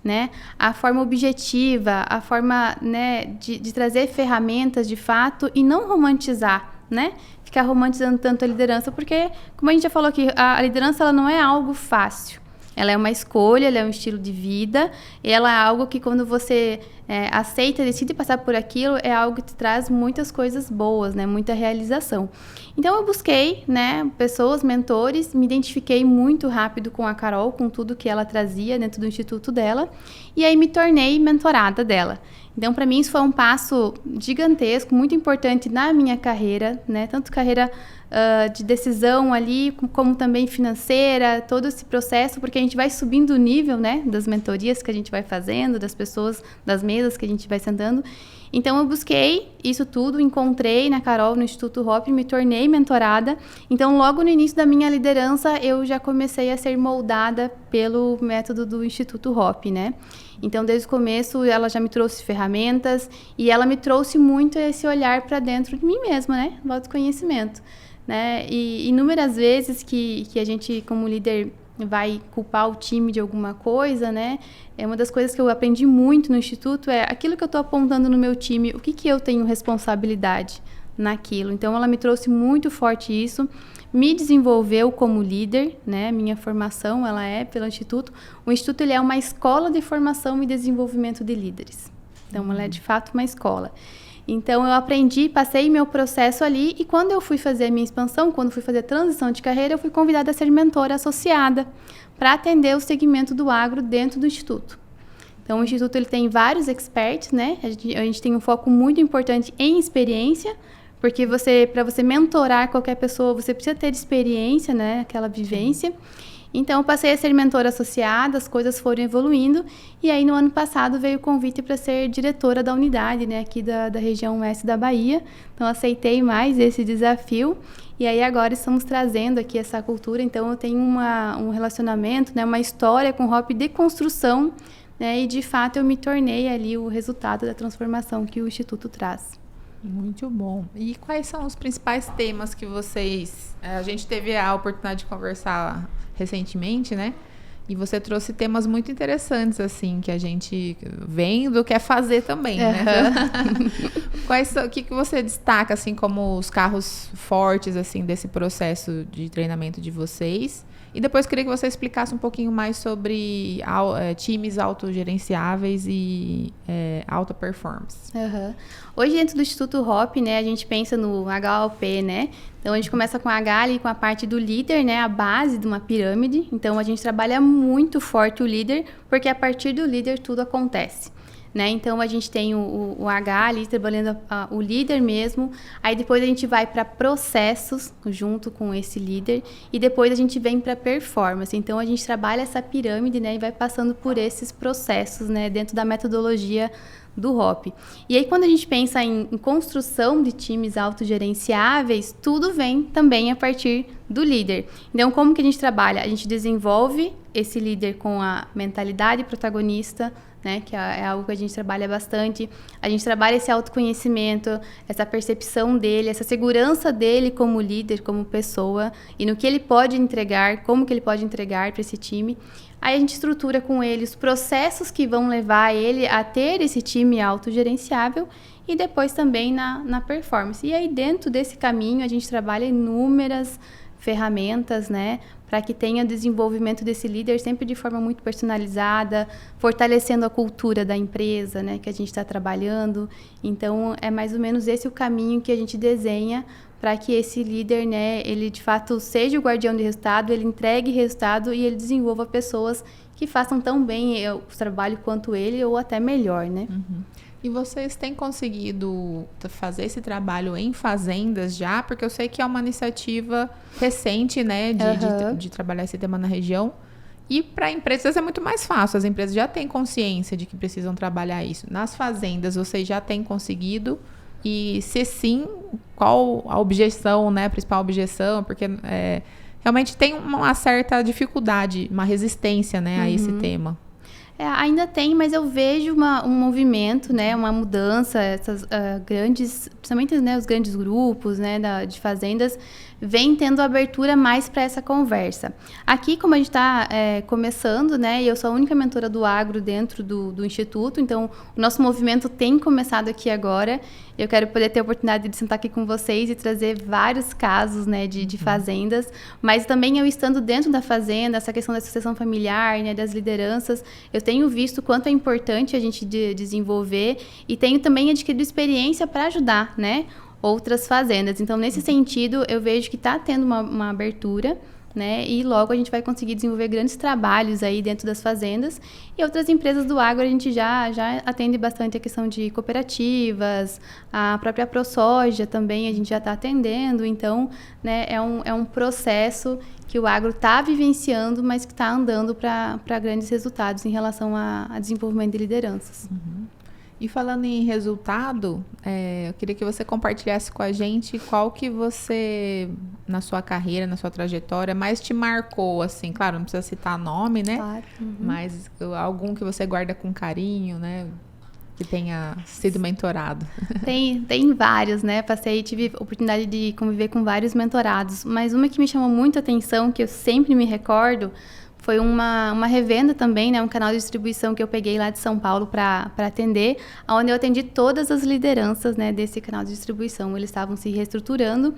né? A forma objetiva, a forma, né, de trazer ferramentas de fato e não romantizar, né? Ficar romantizando tanto a liderança, porque, como a gente já falou aqui, a liderança ela não é algo fácil. Ela é uma escolha, ela é um estilo de vida, e ela é algo que quando você aceita, decide passar por aquilo, é algo que te traz muitas coisas boas, né? Muita realização. Então, eu busquei, né, pessoas, mentores, me identifiquei muito rápido com a Carol, com tudo que ela trazia dentro do instituto dela, e aí me tornei mentorada dela. Então, para mim, isso foi um passo gigantesco, muito importante na minha carreira, né? Tanto carreira de decisão ali, como também financeira, todo esse processo, porque a gente vai subindo o nível, né, das mentorias que a gente vai fazendo, das pessoas, das mesas que a gente vai sentando. Então, eu busquei isso tudo, encontrei na Carol, no Instituto Hop, me tornei mentorada. Então, logo no início da minha liderança, eu já comecei a ser moldada pelo método do Instituto Hop, né? Então, desde o começo, ela já me trouxe ferramentas e ela me trouxe muito esse olhar para dentro de mim mesma, né? O autoconhecimento, né? E inúmeras vezes que a gente, como líder, vai culpar o time de alguma coisa, né? É uma das coisas que eu aprendi muito no Instituto, é aquilo que eu estou apontando no meu time, o que eu tenho responsabilidade naquilo. Então, ela me trouxe muito forte isso, me desenvolveu como líder, né? Minha formação, ela é pelo Instituto. O Instituto, ele é uma escola de formação e desenvolvimento de líderes. Então, ela é, de fato, uma escola. Então, eu aprendi, passei meu processo ali, e quando eu fui fazer a minha expansão, quando fui fazer a transição de carreira, eu fui convidada a ser mentora associada para atender o segmento do agro dentro do Instituto. Então, o Instituto ele tem vários experts, né? A gente tem um foco muito importante em experiência, porque para você mentorar qualquer pessoa, você precisa ter experiência, né? Aquela vivência. Então, eu passei a ser mentora associada, as coisas foram evoluindo, e aí no ano passado veio o convite para ser diretora da unidade, né, aqui da região oeste da Bahia. Então, aceitei mais esse desafio, e aí agora estamos trazendo aqui essa cultura. Então, eu tenho um relacionamento, né, uma história com o Hop de construção, né, e de fato eu me tornei ali o resultado da transformação que o Instituto traz. Muito bom. E quais são os principais temas que vocês... A gente teve a oportunidade de conversar recentemente, né? E você trouxe temas muito interessantes, assim, que a gente vendo quer fazer também, né? O que você destaca, assim, como os carros fortes, assim, desse processo de treinamento de vocês? E depois queria que você explicasse um pouquinho mais sobre times autogerenciáveis e alta performance. Hoje, dentro do Instituto Hop, né, a gente pensa no HOP, né? Então, a gente começa com a H ali, com a parte do líder, né? A base de uma pirâmide. Então, a gente trabalha muito forte o líder, porque a partir do líder tudo acontece. Né? Então, a gente tem o H ali, trabalhando o líder mesmo. Aí, depois a gente vai para processos, junto com esse líder. E depois a gente vem para performance. Então, a gente trabalha essa pirâmide, né? E vai passando por esses processos, né? Dentro da metodologia do Hop. E aí, quando a gente pensa em construção de times autogerenciáveis, tudo vem também a partir do líder. Então, como que a gente trabalha? A gente desenvolve esse líder com a mentalidade protagonista, né, que é algo que a gente trabalha bastante. A gente trabalha esse autoconhecimento, essa percepção dele, essa segurança dele como líder, como pessoa, e no que ele pode entregar, como que ele pode entregar para esse time. Aí a gente estrutura com ele os processos que vão levar ele a ter esse time autogerenciável e depois também na performance. E aí dentro desse caminho a gente trabalha inúmeras ferramentas, né, para que tenha desenvolvimento desse líder sempre de forma muito personalizada, fortalecendo a cultura da empresa, né, que a gente está trabalhando. Então, é mais ou menos esse o caminho que a gente desenha para que esse líder, né, ele de fato seja o guardião de resultado, ele entregue resultado e ele desenvolva pessoas que façam tão bem o trabalho quanto ele ou até melhor, né? E vocês têm conseguido fazer esse trabalho em fazendas já? Porque eu sei que é uma iniciativa recente, né, de trabalhar esse tema na região. E para empresas é muito mais fácil. As empresas já têm consciência de que precisam trabalhar isso. Nas fazendas, vocês já têm conseguido? E se sim, qual a objeção, né, a principal objeção? Porque realmente tem uma certa dificuldade, uma resistência, né, a esse tema. Ainda tem, mas eu vejo um movimento, né, uma mudança, essas grandes, principalmente, né, os grandes grupos, né, de fazendas, vem tendo abertura mais para essa conversa. Aqui, como a gente está começando, né, e eu sou a única mentora do agro dentro do Instituto, então o nosso movimento tem começado aqui agora. Eu quero poder ter a oportunidade de sentar aqui com vocês e trazer vários casos, né, de fazendas, mas também eu estando dentro da fazenda, essa questão da sucessão familiar, né, das lideranças, eu tenho visto o quanto é importante a gente desenvolver e tenho também adquirido experiência para ajudar, né, outras fazendas. Então, nesse sentido, eu vejo que está tendo uma abertura, né? E logo a gente vai conseguir desenvolver grandes trabalhos aí dentro das fazendas. E outras empresas do agro, a gente já atende bastante a questão de cooperativas, a própria ProSoja também a gente já está atendendo. Então, né, é um processo que o agro está vivenciando, mas que está andando para grandes resultados em relação a desenvolvimento de lideranças. Uhum. E falando em resultado, eu queria que você compartilhasse com a gente qual que você, na sua carreira, na sua trajetória, mais te marcou, assim, claro, não precisa citar nome, né? Claro. Uhum. Mas algum que você guarda com carinho, né? Que tenha sido mentorado. Tem vários, né? Tive a oportunidade de conviver com vários mentorados, mas uma que me chamou muito a atenção, que eu sempre me recordo, foi uma revenda também, né? Um canal de distribuição que eu peguei lá de São Paulo para atender, onde eu atendi todas as lideranças, né, desse canal de distribuição. Eles estavam se reestruturando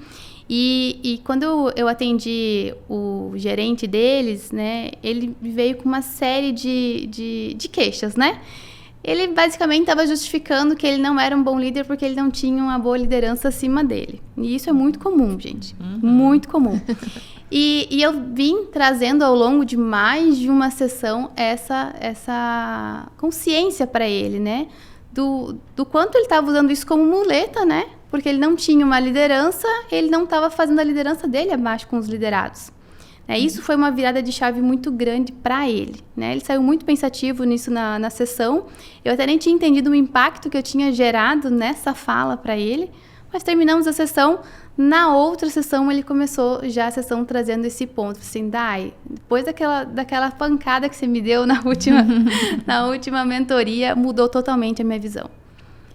e quando eu atendi o gerente deles, né, ele veio com uma série de queixas, né? Ele basicamente estava justificando que ele não era um bom líder porque ele não tinha uma boa liderança acima dele. E isso é muito comum, gente. Muito comum. E eu vim trazendo ao longo de mais de uma sessão essa consciência para ele, né? Do quanto ele estava usando isso como muleta, né? Porque ele não tinha uma liderança, ele não estava fazendo a liderança dele abaixo com os liderados. Isso foi uma virada de chave muito grande para ele, né? Ele saiu muito pensativo nisso na sessão. Eu até nem tinha entendido o impacto que eu tinha gerado nessa fala para ele, mas terminamos a sessão. Na outra sessão, ele começou já a sessão trazendo esse ponto. Assim, Dai, depois daquela pancada que você me deu na última mentoria, mudou totalmente a minha visão.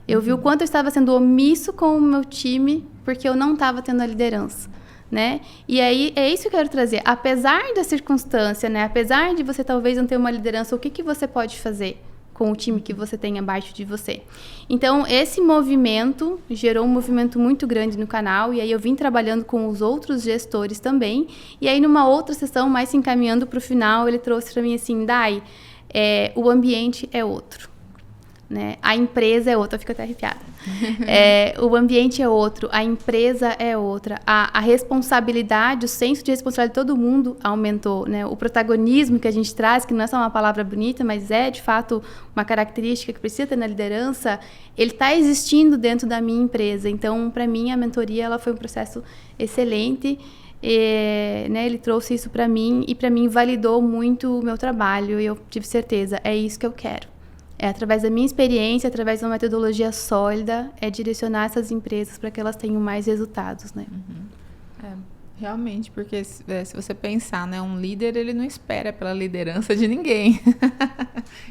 Eu vi o quanto eu estava sendo omisso com o meu time, porque eu não estava tendo a liderança. Né? E aí é isso que eu quero trazer. Apesar da circunstância, né? Apesar de você talvez não ter uma liderança, o que você pode fazer com o time que você tem abaixo de você? Então, esse movimento gerou um movimento muito grande no canal, e aí eu vim trabalhando com os outros gestores também, e aí numa outra sessão, mais se encaminhando para o final, ele trouxe para mim assim, Dai, o ambiente é outro. Né? A empresa é outra, eu fico até arrepiada. O ambiente é outro, a empresa é outra, a responsabilidade, o senso de responsabilidade de todo mundo aumentou, né? O protagonismo que a gente traz, que não é só uma palavra bonita, mas é de fato uma característica que precisa ter na liderança, ele está existindo dentro da minha empresa. Então, para mim, a mentoria ela foi um processo excelente. Né, ele trouxe isso para mim e para mim validou muito o meu trabalho, e eu tive certeza, é isso que eu quero. Através da minha experiência, através de uma metodologia sólida, direcionar essas empresas para que elas tenham mais resultados, né? Realmente, porque se você pensar, né, um líder, ele não espera pela liderança de ninguém.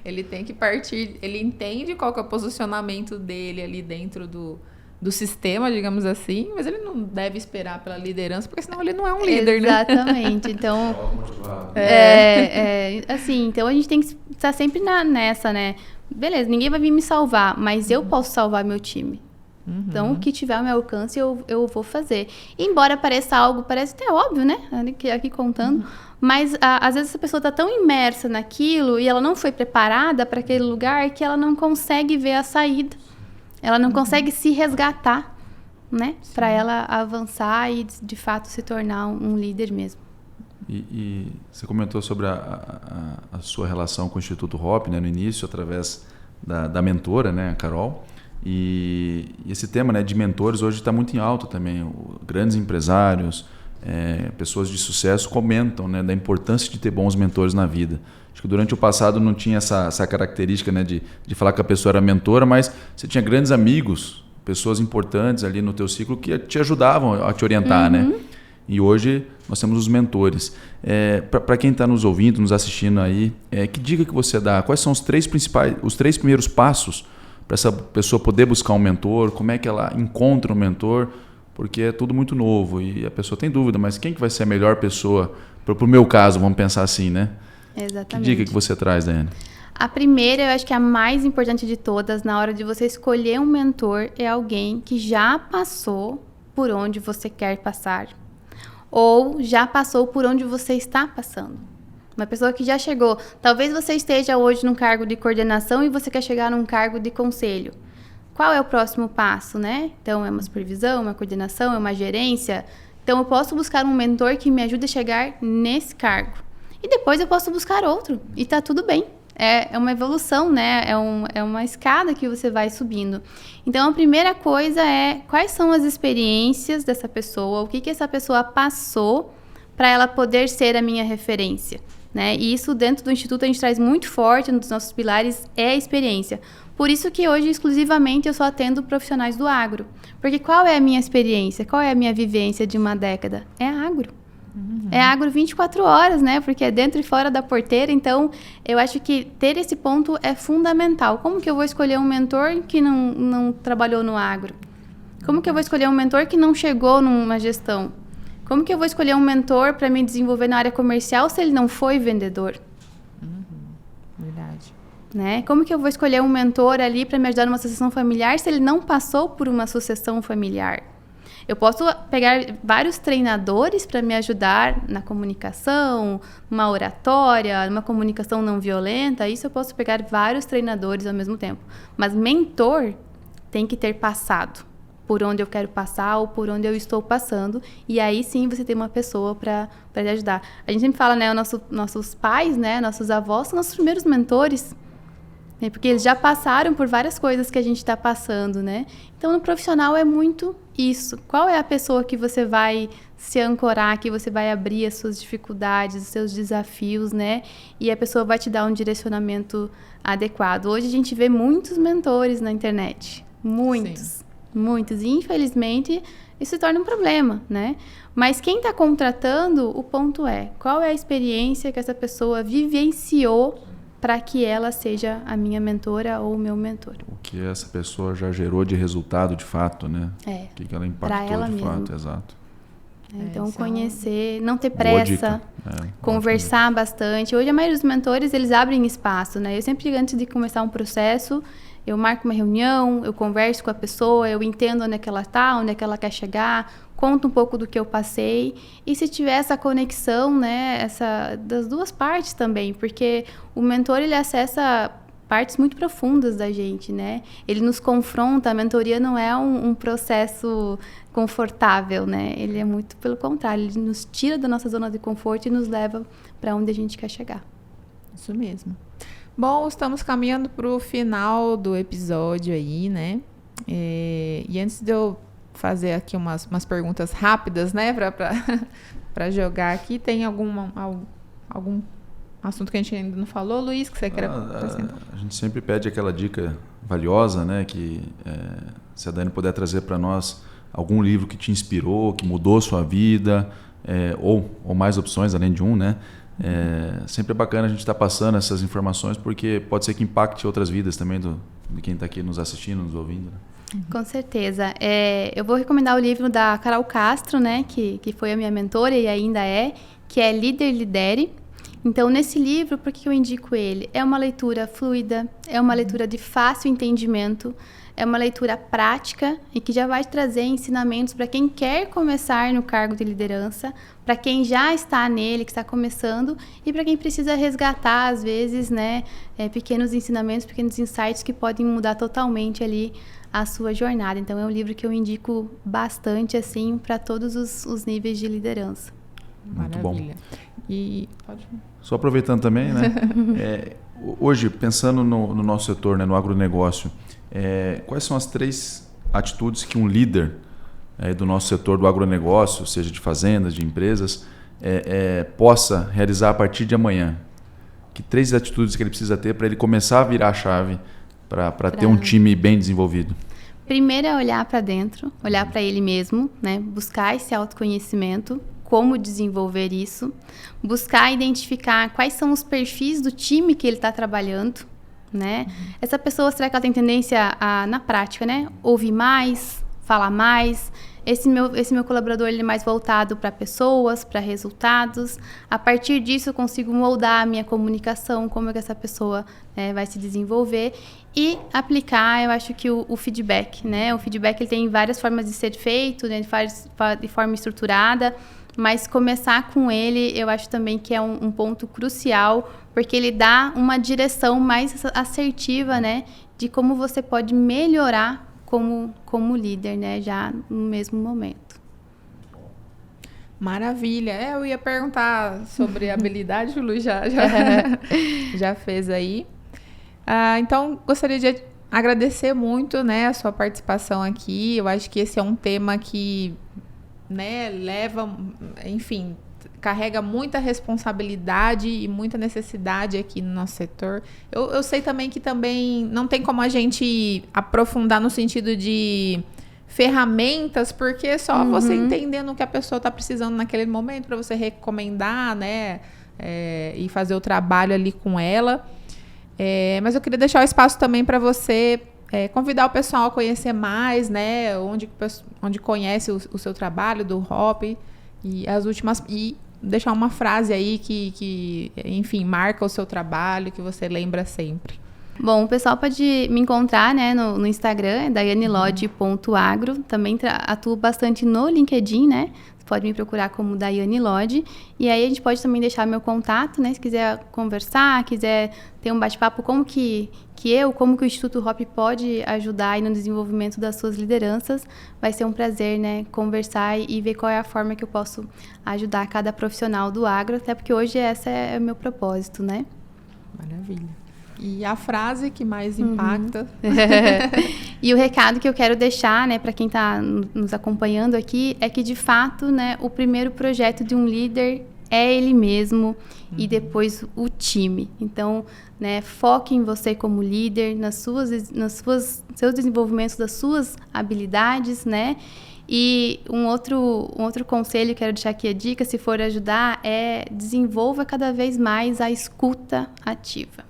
Ele tem que partir, ele entende qual que é o posicionamento dele ali dentro do sistema, digamos assim, mas ele não deve esperar pela liderança, porque senão ele não é um líder, Exatamente. Então, assim, então a gente tem que estar sempre nessa, né? Beleza, ninguém vai vir me salvar, mas eu posso salvar meu time. Então, o que tiver ao meu alcance, eu vou fazer. E, embora parece até óbvio, né? Aqui contando. Mas, às vezes, essa pessoa está tão imersa naquilo e ela não foi preparada para aquele lugar que ela não consegue ver a saída. Ela não consegue se resgatar, né? Para ela avançar e, de fato, se tornar um líder mesmo. E você comentou sobre a sua relação com o Instituto Hop, né, no início, através da mentora, né, a Carol. E esse tema, né, de mentores hoje está muito em alta também. Grandes empresários, pessoas de sucesso comentam, né, da importância de ter bons mentores na vida. Acho que durante o passado não tinha essa característica, né, de falar que a pessoa era mentora, mas você tinha grandes amigos, pessoas importantes ali no teu ciclo que te ajudavam a te orientar, né? E hoje nós temos os mentores. Para quem está nos ouvindo, nos assistindo aí, que dica que você dá? Quais são os três primeiros passos para essa pessoa poder buscar um mentor? Como é que ela encontra um mentor? Porque é tudo muito novo e a pessoa tem dúvida, mas quem que vai ser a melhor pessoa? Para o meu caso, vamos pensar assim, né? Exatamente. Que dica que você traz, Daiane? A primeira, eu acho que é a mais importante de todas, na hora de você escolher um mentor, é alguém que já passou por onde você quer passar. Ou já passou por onde você está passando. Uma pessoa que já chegou. Talvez você esteja hoje num cargo de coordenação e você quer chegar num cargo de conselho. Qual é o próximo passo, né? Então, é uma supervisão, uma coordenação, é uma gerência. Então, eu posso buscar um mentor que me ajude a chegar nesse cargo. E depois eu posso buscar outro. E tá tudo bem. É uma evolução, né? É uma escada que você vai subindo. Então, a primeira coisa é quais são as experiências dessa pessoa, o que essa pessoa passou para ela poder ser a minha referência, né? E isso dentro do Instituto a gente traz muito forte, um dos nossos pilares é a experiência. Por isso que hoje, exclusivamente, eu só atendo profissionais do agro. Porque qual é a minha experiência? Qual é a minha vivência de uma década? É agro. É agro 24 horas, né? Porque é dentro e fora da porteira. Então, eu acho que ter esse ponto é fundamental. Como que eu vou escolher um mentor que não trabalhou no agro? Como que eu vou escolher um mentor que não chegou numa gestão? Como que eu vou escolher um mentor para me desenvolver na área comercial se ele não foi vendedor? Verdade. Né? Como que eu vou escolher um mentor ali para me ajudar numa sucessão familiar se ele não passou por uma sucessão familiar? Eu posso pegar vários treinadores para me ajudar na comunicação, numa oratória, numa comunicação não violenta. Isso eu posso pegar vários treinadores ao mesmo tempo. Mas mentor tem que ter passado por onde eu quero passar ou por onde eu estou passando. E aí sim você tem uma pessoa para lhe ajudar. A gente sempre fala, né? Nossos pais, né? Nossos avós são nossos primeiros mentores. Né, porque eles já passaram por várias coisas que a gente está passando, né? Então, no profissional é muito isso. Qual é a pessoa que você vai se ancorar, que você vai abrir as suas dificuldades, os seus desafios, né? E a pessoa vai te dar um direcionamento adequado. Hoje a gente vê muitos mentores na internet. Muitos. Sim. Muitos. E, infelizmente, isso se torna um problema, né? Mas quem está contratando, o ponto é, qual é a experiência que essa pessoa vivenciou para que ela seja a minha mentora ou o meu mentor. O que essa pessoa já gerou de resultado de fato, né? O que ela impactou ela de mesmo. Fato, exato. Então, conhecer, não ter pressa, conversar bastante. Hoje, a maioria dos mentores, eles abrem espaço, né? Eu sempre, antes de começar um processo, eu marco uma reunião, eu converso com a pessoa, eu entendo onde é que ela está, onde é que ela quer chegar, conto um pouco do que eu passei. E se tiver essa conexão, né, das duas partes também, porque o mentor, ele acessa partes muito profundas da gente, né? Ele nos confronta, a mentoria não é um processo confortável, né? Ele é muito pelo contrário, ele nos tira da nossa zona de conforto e nos leva para onde a gente quer chegar. Isso mesmo. Bom, estamos caminhando para o final do episódio aí, né? E antes de eu fazer aqui umas perguntas rápidas, né? Para jogar aqui, tem algum assunto que a gente ainda não falou, Luiz, que você quer acrescentar? A gente sempre pede aquela dica valiosa, né? Que se a Dani puder trazer para nós algum livro que te inspirou, que mudou sua vida, ou mais opções além de um, né? Sempre é bacana a gente estar passando essas informações, porque pode ser que impacte outras vidas também de quem está aqui nos assistindo, nos ouvindo, né? Com certeza. Eu vou recomendar o livro da Carol Castro, né, que foi a minha mentora e ainda que é Líder Lidere. Então, nesse livro, por que eu indico ele? É uma leitura fluida, é uma leitura de fácil entendimento, é uma leitura prática e que já vai trazer ensinamentos para quem quer começar no cargo de liderança, para quem já está nele, que está começando, e para quem precisa resgatar, às vezes, né, pequenos ensinamentos, pequenos insights que podem mudar totalmente ali a sua jornada. Então, é um livro que eu indico bastante, assim, para todos os níveis de liderança. Muito bom. E pode... Só aproveitando também, né? Hoje, pensando no nosso setor, né, no agronegócio, quais são as 3 atitudes que um líder do nosso setor do agronegócio, seja de fazendas, de empresas, possa realizar a partir de amanhã? Que 3 atitudes que ele precisa ter para ele começar a virar a chave para ter um time bem desenvolvido? Primeiro é olhar para dentro, olhar para ele mesmo, né? Buscar esse autoconhecimento, como desenvolver isso, buscar identificar quais são os perfis do time que ele está trabalhando, né? Essa pessoa, será que ela tem tendência na prática, né? Ouvir mais, falar mais. Esse meu colaborador, ele é mais voltado para pessoas, para resultados. A partir disso, eu consigo moldar a minha comunicação, como é que essa pessoa vai se desenvolver. E aplicar, eu acho que o feedback, né? O feedback, ele tem várias formas de ser feito, né? De forma estruturada, mas começar com ele, eu acho também que é um ponto crucial, porque ele dá uma direção mais assertiva, né? De como você pode melhorar como líder, né? Já no mesmo momento. Maravilha. Eu ia perguntar sobre habilidade, o Luiz já fez aí. Então, gostaria de agradecer muito, né, a sua participação aqui. Eu acho que esse é um tema que, né, carrega muita responsabilidade e muita necessidade aqui no nosso setor. Eu sei também que não tem como a gente aprofundar no sentido de ferramentas, porque é só você entendendo o que a pessoa está precisando naquele momento para você recomendar, né, e fazer o trabalho ali com ela. Mas eu queria deixar o espaço também para você convidar o pessoal a conhecer mais, né, onde conhece o seu trabalho do Hop e deixar uma frase aí que enfim, marca o seu trabalho, que você lembra sempre. Bom, o pessoal pode me encontrar, né, no Instagram, daianelodge.agro. Também atuo bastante no LinkedIn, né? Você pode me procurar como Daiane Lodge. E aí a gente pode também deixar meu contato, né? Se quiser conversar, quiser ter um bate-papo, como que o Instituto Hop pode ajudar aí no desenvolvimento das suas lideranças, vai ser um prazer, né, conversar e ver qual é a forma que eu posso ajudar cada profissional do agro, até porque hoje esse é o meu propósito, né? Maravilha. E a frase que mais impacta. E o recado que eu quero deixar, né, para quem está nos acompanhando aqui, é que, de fato, né, o primeiro projeto de um líder é ele mesmo e depois o time. Então, né, foque em você como líder, seus desenvolvimentos das suas habilidades, né? E um outro conselho que eu quero deixar aqui, a dica, se for ajudar, desenvolva cada vez mais a escuta ativa.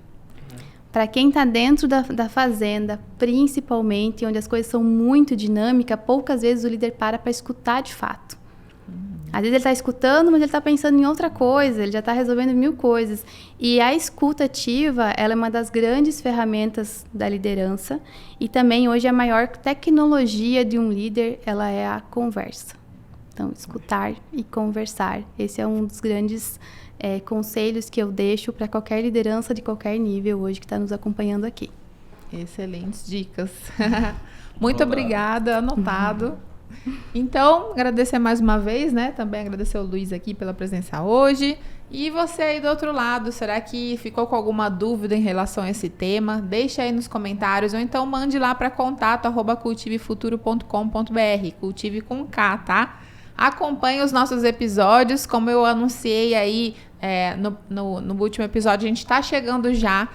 Para quem está dentro da fazenda, principalmente, onde as coisas são muito dinâmicas, poucas vezes o líder para escutar de fato. Às vezes ele está escutando, mas ele está pensando em outra coisa, ele já está resolvendo 1000 coisas. E a escuta ativa, ela é uma das grandes ferramentas da liderança. E também, hoje, a maior tecnologia de um líder, ela é a conversa. Então, escutar e conversar. Esse é um dos grandes conselhos que eu deixo para qualquer liderança de qualquer nível hoje que está nos acompanhando aqui. Excelentes dicas. Muito obrigada, anotado. Então, agradecer mais uma vez, né? Também agradecer o Luiz aqui pela presença hoje. E você aí do outro lado, será que ficou com alguma dúvida em relação a esse tema? Deixa aí nos comentários ou então mande lá para contato@cultivefuturo.com.br, cultive com K, tá? Acompanhe os nossos episódios, como eu anunciei aí no último episódio, a gente está chegando já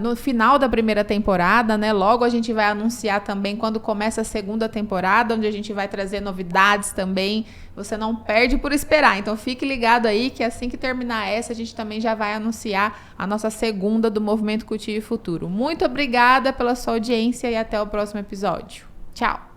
no final da primeira temporada, né? Logo a gente vai anunciar também quando começa a segunda temporada, onde a gente vai trazer novidades também. Você não perde por esperar, então fique ligado aí que assim que terminar essa, a gente também já vai anunciar a nossa segunda do Movimento Cultive Futuro. Muito obrigada pela sua audiência e até o próximo episódio. Tchau!